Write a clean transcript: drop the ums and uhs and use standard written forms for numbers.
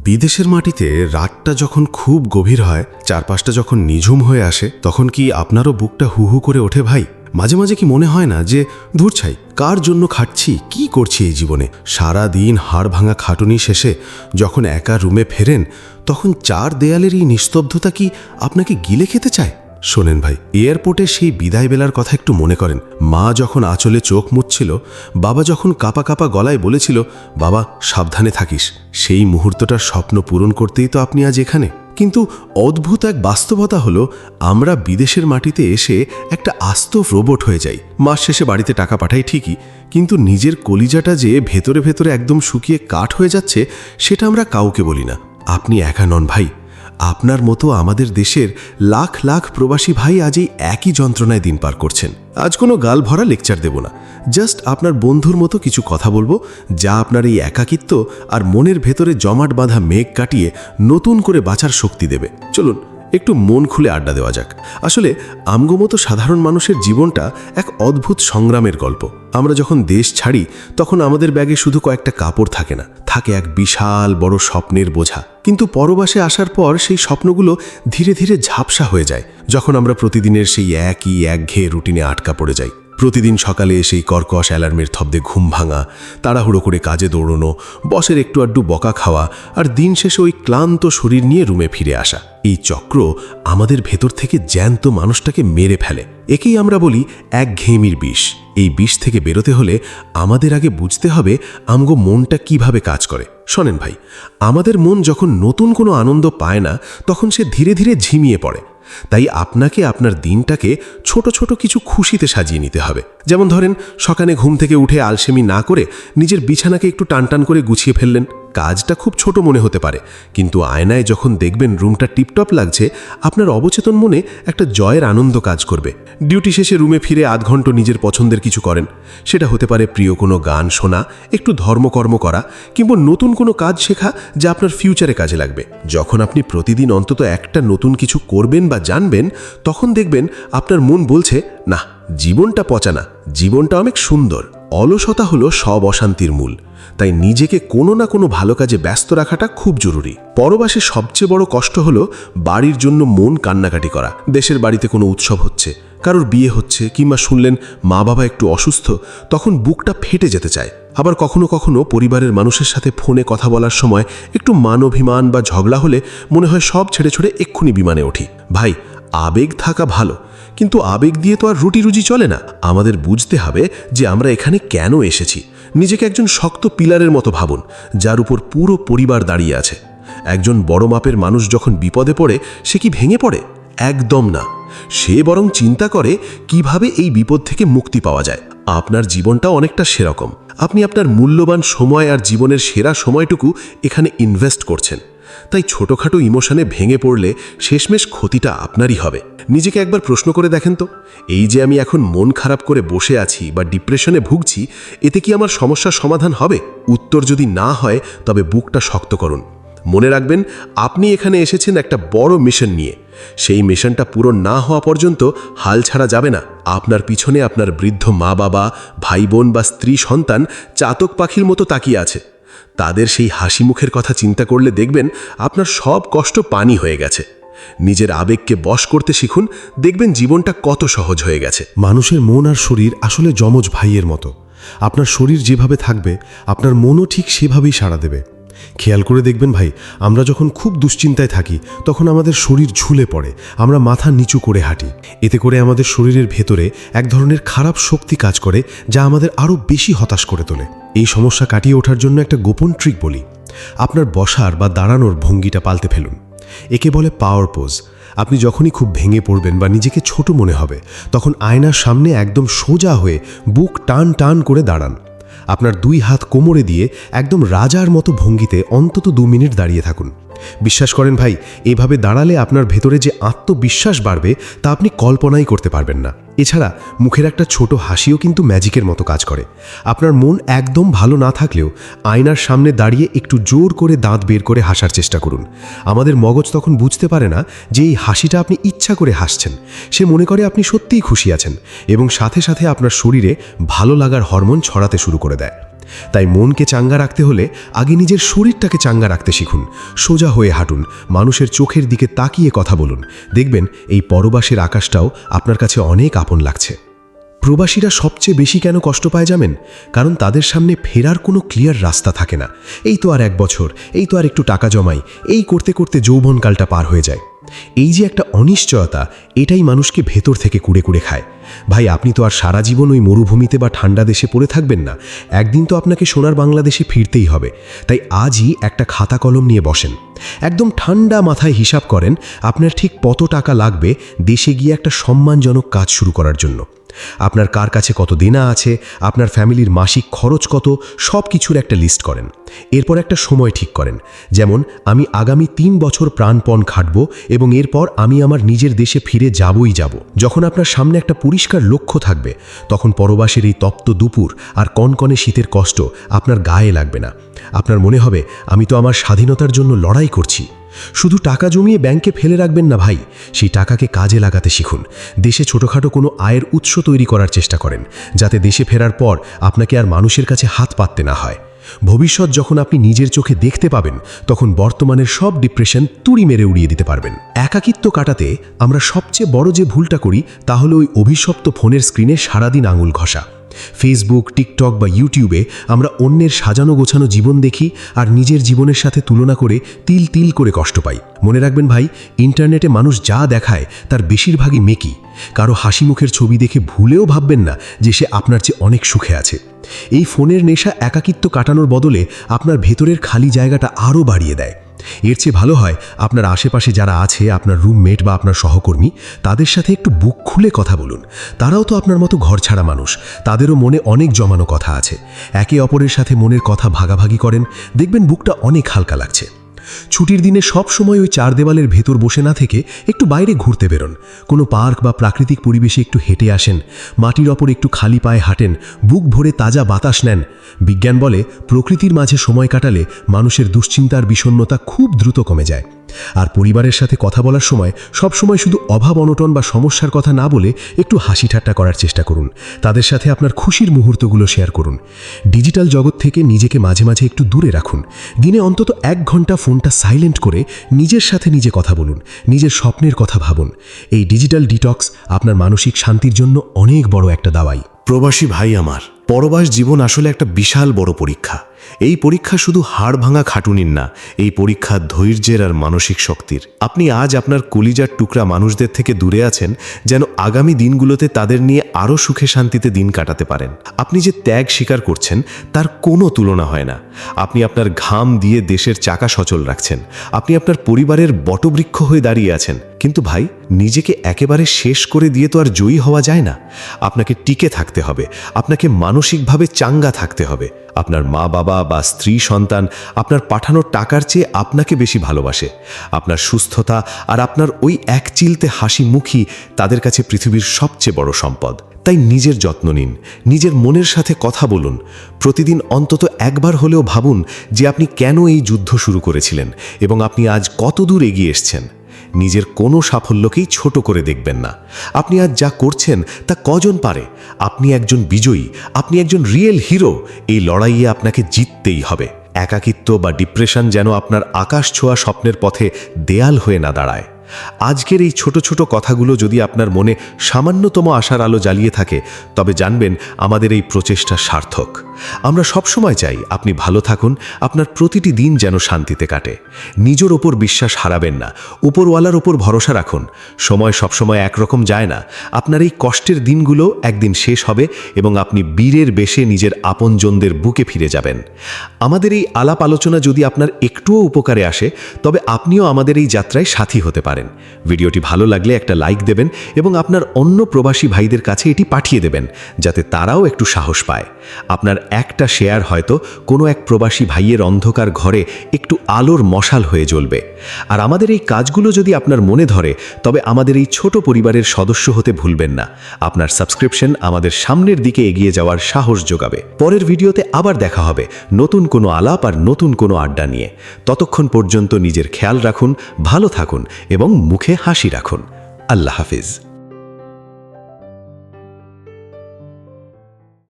বিদেশের মাটিতে রাতটা যখন খুব গভীর হয়, চারপাশটা যখন নিঝুম হয়ে আসে, তখন কি আপনারও বুকটা হু হু করে ওঠে ভাই? মাঝে মাঝে কি মনে হয় না যে ধুর ছাই, কার জন্য খাটছি, কি করছি এই জীবনে? সারা দিন হাড় ভাঙা খাটুনি শেষে যখন একা রুমে ফেরেন, তখন চার দেয়ালের এই নিস্তব্ধতা কি আপনাকে গিলে খেতে চায়? শোনেন ভাই, এয়ারপোর্টে সেই বিদায় বেলার কথা একটু মনে করেন। মা যখন আঁচলে চোখ মুছছিল, বাবা যখন কাঁপা কাঁপা গলায় বলেছিল, বাবা সাবধানে থাকিস, সেই মুহূর্তটার স্বপ্ন পূরণ করতেই তো আপনি আজ এখানে। কিন্তু অদ্ভুত এক বাস্তবতা হলো, আমরা বিদেশের মাটিতে এসে একটা আস্ত রোবট হয়ে যাই। মাস শেষে বাড়িতে টাকা পাঠাই ঠিকই, কিন্তু নিজের কলিজাটা যে ভেতরে ভেতরে একদম শুকিয়ে কাঠ হয়ে যাচ্ছে, সেটা আমরা কাউকে বলি না। আপনি একা নন ভাই, আপনার মতো আমাদের দেশের লাখ লাখ প্রবাসী ভাই আজ এই একই যন্ত্রণায় দিন পার করছেন। আজ কোনো গাল ভরা লেকচার দেব না, জাস্ট আপনার বন্ধুর মতো কিছু কথা বলবো, যা আপনার এই একাকিত্ব আর মনের ভেতরে জমাট বাঁধা মেঘ কাটিয়ে নতুন করে বাঁচার শক্তি দেবে। চলুন একটু মন খুলে আড্ডা দেওয়া যাক। আসলে আমগো মতো সাধারণ মানুষের জীবনটা এক অদ্ভুত সংগ্রামের গল্প। আমরা যখন দেশ ছাড়ি, তখন আমাদের ব্যাগে শুধু কয়েকটা কাপড় থাকে না, থাকে এক বিশাল বড় স্বপ্নের বোঝা। কিন্তু পরবাসে আসার পর সেই স্বপ্নগুলো ধীরে ধীরে ঝাপসা হয়ে যায়, যখন আমরা প্রতিদিনের সেই একই একঘেয়ে রুটিনে আটকা পড়ে যাই। প্রতিদিন সকালে সেই কর্কশ অ্যালার্মের শব্দে ঘুম ভাঙা, তাড়াহুড়ো করে কাজে দৌড়নো, বসের একটু আড্ডু বকা খাওয়া, আর দিন শেষে ওই ক্লান্ত শরীর নিয়ে রুমে ফিরে আসা। এই চক্র আমাদের ভেতর থেকে জ্যান্ত মানুষটাকে মেরে ফেলে। একেই আমরা বলি একঘেয়েমির বিষ। এই বিষ থেকে বেরোতে হলে আমাদের আগে বুঝতে হবে আমগো মনটা কিভাবে কাজ করে। শোনেন ভাই, আমাদের মন যখন নতুন কোনো আনন্দ পায় না, তখন সে ধীরে ধীরে ঝিমিয়ে পড়ে। তাই আপনাকে আপনার দিনটাকে ছোট ছোট কিছু খুশিতে সাজিয়ে নিতে হবে। যেমন ধরেন, সকালে ঘুম থেকে উঠে আলসেমি না করে নিজের বিছানাকে একটু টানটান করে গুছিয়ে ফেললেন। কাজটা খুব ছোট মনে হতে পারে, কিন্তু আয়নায় যখন দেখবেন রুমটা টিপটপ লাগছে, আপনার অবচেতন মনে একটা জয়ের আনন্দ কাজ করবে। ডিউটি শেষে রুমে ফিরে আধ ঘন্টা নিজের পছন্দের কিছু করেন। সেটা হতে পারে প্রিয় কোনো গান শোনা, একটু ধর্মকর্ম করা, কিংবা নতুন কোনো কাজ শেখা যা আপনার ফিউচারে কাজে লাগবে। যখন আপনি প্রতিদিন অন্তত একটা নতুন কিছু করবেন বা জানবেন, তখন দেখবেন আপনার মন বলছে, না, জীবনটা পচা না, জীবনটা অনেক সুন্দর। অলসতা হলো সব অশান্তির মূল। তাই নিজেকে কোনো না কোনো ভালো কাজে ব্যস্ত রাখাটা খুব জরুরি। পরবাসে সবচেয়ে বড় কষ্ট হলো বাড়ির জন্য মন কান্নাকাটি করা। দেশের বাড়িতে কোনো উৎসব হচ্ছে, কারোর বিয়ে হচ্ছে, কিংবা শুনলেন মা বাবা একটু অসুস্থ, তখন বুকটা ফেটে যেতে চায়। আবার কখনো কখনো পরিবারের মানুষের সাথে ফোনে কথা বলার সময় একটু মান অভিমান বা ঝগড়া হলে মনে হয় সব ছেড়ে ছেড়ে এক্ষুনি বিমানে উঠি। ভাই, আবেগ থাকা ভালো, কিন্তু আবেগ দিয়ে তো আর রুটি রুজি চলে না। আমাদের বুঝতে হবে যে আমরা এখানে কেন এসেছি। নিজেকে একজন শক্ত পিলারের মতো ভাবুন, যার উপর পুরো পরিবার দাঁড়িয়ে আছে। একজন বড় মাপের মানুষ যখন বিপদে পড়ে, সে কি ভেঙে পড়ে? একদম না। সে বরং চিন্তা করে কিভাবে এই বিপদ থেকে মুক্তি পাওয়া যায়। আপনার জীবনটা অনেকটা সেরকম। আপনি আপনার মূল্যবান সময় আর জীবনের সেরা সময়টুকু এখানে ইনভেস্ট করছেন। তাই ছোটখাটো ইমোশনে ভেঙে পড়লে শেষমেশ ক্ষতিটা আপনারই হবে। নিজেকে একবার প্রশ্ন করে দেখেন তো, এই যে আমি এখন মন খারাপ করে বসে আছি বা ডিপ্রেশনে ভুগছি, এতে কি আমার সমস্যার সমাধান হবে? উত্তর যদি না হয়, তবে বুকটা শক্ত করুন। মনে রাখবেন, আপনি এখানে এসেছেন একটা বড় মিশন নিয়ে। সেই মিশনটা পূরণ না হওয়া পর্যন্ত হাল ছাড়া যাবে না। আপনার পিছনে আপনার বৃদ্ধ মা বাবা, ভাই বোন বা স্ত্রী সন্তান চাতক পাখির মতো তাকিয়ে আছে। তাদের সেই হাসি মুখের কথা চিন্তা করলে দেখবেন আপনার সব কষ্ট পানি হয়ে গেছে। নিজের আবেগকে বশ করতে শিখুন, দেখবেন জীবনটা কত সহজ হয়ে গেছে। মানুষের মন আর শরীর আসলে যমজ ভাইয়ের মতো। আপনার শরীর যেভাবে থাকবে, আপনার মনও ঠিক সেভাবেই সাড়া দেবে। খেয়াল করে দেখবেন ভাই, আমরা যখন খুব দুশ্চিন্তায় থাকি, তখন আমাদের শরীর ঝুলে পড়ে, আমরা মাথা নিচু করে হাঁটি। এতে করে আমাদের শরীরের ভেতরে এক ধরনের খারাপ শক্তি কাজ করে, যা আমাদের আরও বেশি হতাশ করে তোলে। এই সমস্যা কাটিয়ে ওঠার জন্য একটা গোপন ট্রিক বলি। আপনার বসার বা দাঁড়ানোর ভঙ্গিটা পাল্টে ফেলুন। একে বলে পাওয়ার পোজ। আপনি যখনই খুব ভেঙে পড়বেন বা নিজেকে ছোট মনে হবে, তখন আয়নার সামনে একদম সোজা হয়ে বুক টান টান করে দাঁড়ান। আপনার দুই হাত কোমরে দিয়ে একদম রাজার মতো ভঙ্গিতে অন্তত 2 মিনিট দাঁড়িয়ে থাকুন। বিশ্বাস করেন ভাই, এভাবে দাঁড়ালে আপনার ভেতরে যে আত্মবিশ্বাস বাড়বে, তা আপনি কল্পনাই করতে পারবেন না। এছাড়া মুখের একটা ছোট হাসিও কিন্তু ম্যাজিকের মতো কাজ করে। আপনার মন একদম ভালো না থাকলেও আয়নার সামনে দাঁড়িয়ে একটু জোর করে দাঁত বের করে হাসার চেষ্টা করুন। আমাদের মগজ তখন বুঝতে পারে না যে এই হাসিটা আপনি ইচ্ছা করে হাসছেন। সে মনে করে আপনি সত্যিই খুশি আছেন, এবং সাথে সাথে আপনার শরীরে ভালো লাগার হরমোন ছড়াতে শুরু করে দেয়। তাই মনকে চাঙ্গা রাখতে হলে আগে নিজের শরীরটাকে চাঙ্গা রাখতে শিখুন। সোজা হয়ে হাঁটুন, মানুষের চোখের দিকে তাকিয়ে কথা বলুন। দেখবেন এই পরবাসের আকাশটাও আপনার কাছে অনেক আপন লাগছে। প্রবাসীরা সবচেয়ে বেশি কেন কষ্ট পায় জানেন? কারণ তাদের সামনে ফেরার কোনো ক্লিয়ার রাস্তা থাকে না। এই তো আর 1 বছর, এই তো আর একটু টাকা জমাই, এই করতে করতে যৌবনকালটা পার হয়ে যায়। এই যে একটা অনিশ্চয়তা, এটাই মানুষকে ভেতর থেকে কুড়ে কুড়ে খায়। ভাই, আপনি তো আর সারা জীবন ওই মরুভূমিতে বা ঠান্ডা দেশে পড়ে থাকবেন না। একদিন তো আপনাকে সোনার বাংলাদেশে ফিরতেই হবে। তাই আজই একটা খাতা কলম নিয়ে বসেন, একদম ঠান্ডা মাথায় হিসাব করেন আপনার ঠিক কত টাকা লাগবে দেশে গিয়ে একটা সম্মানজনক কাজ শুরু করার জন্য। আপনার কার কাছে কত দেনা আছে, আপনার ফ্যামিলির মাসিক খরচ কত, সব কিছুর একটা লিস্ট করেন। এরপর একটা সময় ঠিক করেন, যেমন আমি আগামী 3 বছর প্রাণপণ খাটব এবং এরপর আমি আমার নিজের দেশে ফিরে যাবই যাব। যখন আপনার সামনে একটা পরিষ্কার লক্ষ্য থাকবে, তখন পরবাসের এই তপ্ত দুপুর আর কনকনে শীতের কষ্ট আপনার গায়ে লাগবে না। আপনার মনে হবে আমি তো আমার স্বাধীনতার জন্য লড়াই করছি। শুধু টাকা জমিয়ে ব্যাংকে ফেলে রাখবেন না ভাই, সেই টাকাকে কাজে লাগাতে শিখুন। দেশে ছোটোখাটো কোনো আয়ের উৎস তৈরি করার চেষ্টা করেন, যাতে দেশে ফেরার পর আপনাকে আর মানুষের কাছে হাত পাততে না হয়। ভবিষ্যৎ যখন আপনি নিজের চোখে দেখতে পাবেন, তখন বর্তমানের সব ডিপ্রেশন তুড়ি মেরে উড়িয়ে দিতে পারবেন। একাকিত্ব কাটাতে আমরা সবচেয়ে বড় যে ভুলটা করি, তা হলো ওই অভিশপ্ত ফোনের স্ক্রিনে সারাদিন আঙুল ঘষা। ফেসবুক, টিকটক বা ইউটিউবে আমরা অন্যের সাজানো গোছানো জীবন দেখি আর নিজের জীবনের সাথে তুলনা করে তিল তিল করে কষ্ট পাই। মনে রাখবেন ভাই, ইন্টারনেটে মানুষ যা দেখায় তার বেশিরভাগই মেকি। কারো হাসি মুখের ছবি দেখে ভুলেও ভাববেন না যে সে আপনার চেয়ে অনেক সুখে আছে। এই ফোনের নেশা একাকিত্ব কাটানোর বদলে আপনার ভেতরের খালি জায়গাটা আরও বাড়িয়ে দেয়। এর চেয়ে ভালো হয় আপনার আশেপাশে যারা আছে, আপনার রুমমেট বা আপনার সহকর্মী, তাদের সাথে একটু বুক খুলে কথা বলুন। তারাও তো আপনার মতো ঘর ছাড়া মানুষ, তাদেরও মনে অনেক জমানো কথা আছে। একে অপরের সাথে মনের কথা ভাগাভাগি করেন, দেখবেন বুকটা অনেক হালকা লাগছে। ছুটির দিনে সব সময় ওই 4 দেওয়ালের ভেতর বসে না থেকে একটু বাইরে ঘুরতে বেরোন। কোনো পার্ক বা প্রাকৃতিক পরিবেশে একটু হেঁটে আসেন, মাটির ওপর একটু খালি পায়ে হাঁটেন, বুক ভরে তাজা বাতাস নেন। বিজ্ঞান বলে প্রকৃতির মাঝে সময় কাটালে মানুষের দুশ্চিন্তার বিষণ্ণতা খুব দ্রুত কমে যায়। আর পরিবারের সাথে কথা বলার সময় সবসময় শুধু অভাব অনটন বা সমস্যার কথা না বলে একটু হাসি ঠাট্টা করার চেষ্টা করুন। তাদের সাথে আপনার খুশির মুহূর্তগুলো শেয়ার করুন। ডিজিটাল জগৎ থেকে নিজেকে মাঝে মাঝে একটু দূরে রাখুন। দিনে অন্তত 1 ঘন্টা ফোনটা সাইলেন্ট করে নিজের সাথে নিজে কথা বলুন, নিজের স্বপ্নের কথা ভাবুন। এই ডিজিটাল ডিটক্স আপনার মানসিক শান্তির জন্য অনেক বড় একটা দাওয়াই। প্রবাসী ভাই আমার, পরবাস জীবন আসলে একটা বিশাল বড় পরীক্ষা। এই পরীক্ষা শুধু হাড় ভাঙা খাটুনির না, এই পরীক্ষা ধৈর্যের আর মানসিক শক্তির। আপনি আজ আপনার কলিজার টুকরা মানুষদের থেকে দূরে আছেন, যেন আগামী দিনগুলোতে তাদের নিয়ে আরও সুখে শান্তিতে দিন কাটাতে পারেন। আপনি যে ত্যাগ স্বীকার করছেন তার কোনো তুলনা হয় না। আপনি আপনার ঘাম দিয়ে দেশের চাকা সচল রাখছেন, আপনি আপনার পরিবারের বটবৃক্ষ হয়ে দাঁড়িয়ে আছেন। কিন্তু ভাই, নিজেকে একেবারে শেষ করে দিয়ে তো আর জয়ী হওয়া যায় না। আপনাকে টিকে থাকতে হবে, আপনাকে মানসিকভাবে চাঙ্গা থাকতে হবে। আপনার মা বাবা বা স্ত্রী সন্তান আপনার পাঠানোর টাকার চেয়ে আপনাকে বেশি ভালোবাসে। আপনার সুস্থতা আর আপনার ওই এক চিলতে হাসি মুখই তাদের কাছে পৃথিবীর সবচেয়ে বড় সম্পদ। তাই নিজের যত্ন নিন, নিজের মনের সাথে কথা বলুন। প্রতিদিন অন্তত একবার হলেও ভাবুন যে আপনি কেন এই যুদ্ধ শুরু করেছিলেন এবং আপনি আজ কত দূর এগিয়ে এসেছেন। নিজের কোনো সাফল্যকেই ছোট করে দেখবেন না। আপনি আজ যা করছেন তা কজন পারে? আপনি একজন বিজয়ী, আপনি একজন রিয়েল হিরো। এই লড়াইয়ে আপনাকে জিততেই হবে। একাকিত্ব বা ডিপ্রেশন যেন আপনার আকাশ ছোঁয়া স্বপ্নের পথে দেয়াল হয়ে না দাঁড়ায়। আজকের এই ছোট ছোট কথাগুলো যদি আপনার মনে সামান্যতম আশার আলো জ্বালিয়ে থাকে, তবে জানবেন আমাদের এই প্রচেষ্টা সার্থক। আমরা সবসময় চাই আপনি ভালো থাকুন, আপনার প্রতিটি দিন যেন শান্তিতে কাটে। নিজের ওপর বিশ্বাস হারাবেন না, উপরওয়ালার ওপর ভরসা রাখুন। সময় সবসময় একরকম যায় না। আপনার এই কষ্টের দিনগুলো একদিন শেষ হবে এবং আপনি বীরের বেশে নিজের আপনজনদের বুকে ফিরে যাবেন। আমাদের এই আলাপ আলোচনা যদি আপনার একটুও উপকারে আসে, তবে আপনিও আমাদের এই যাত্রায় সাথী হতে পারেন। ভিডিওটি ভালো লাগলে একটা লাইক দেবেন এবং আপনার অন্য প্রবাসী ভাইদের কাছে এটি পাঠিয়ে দেবেন, যাতে তারাও একটু সাহস পায়। আপনার একটা শেয়ার হয়তো কোনো এক প্রবাসী ভাইয়ের অন্ধকার ঘরে একটু আলোর মশাল হয়ে জ্বলবে। আর আমাদের এই কাজগুলো যদি আপনার মনে ধরে, তবে আমাদের এই ছোট পরিবারের সদস্য হতে ভুলবেন না। আপনার সাবস্ক্রিপশন আমাদের সামনের দিকে এগিয়ে যাওয়ার সাহস যোগাবে। পরের ভিডিওতে আবার দেখা হবে নতুন কোনো আলাপ আর নতুন কোনো আড্ডা নিয়ে। ততক্ষণ পর্যন্ত নিজের খেয়াল রাখুন, ভালো থাকুন এবং মুখে হাসি রাখুন। আল্লাহ হাফিজ।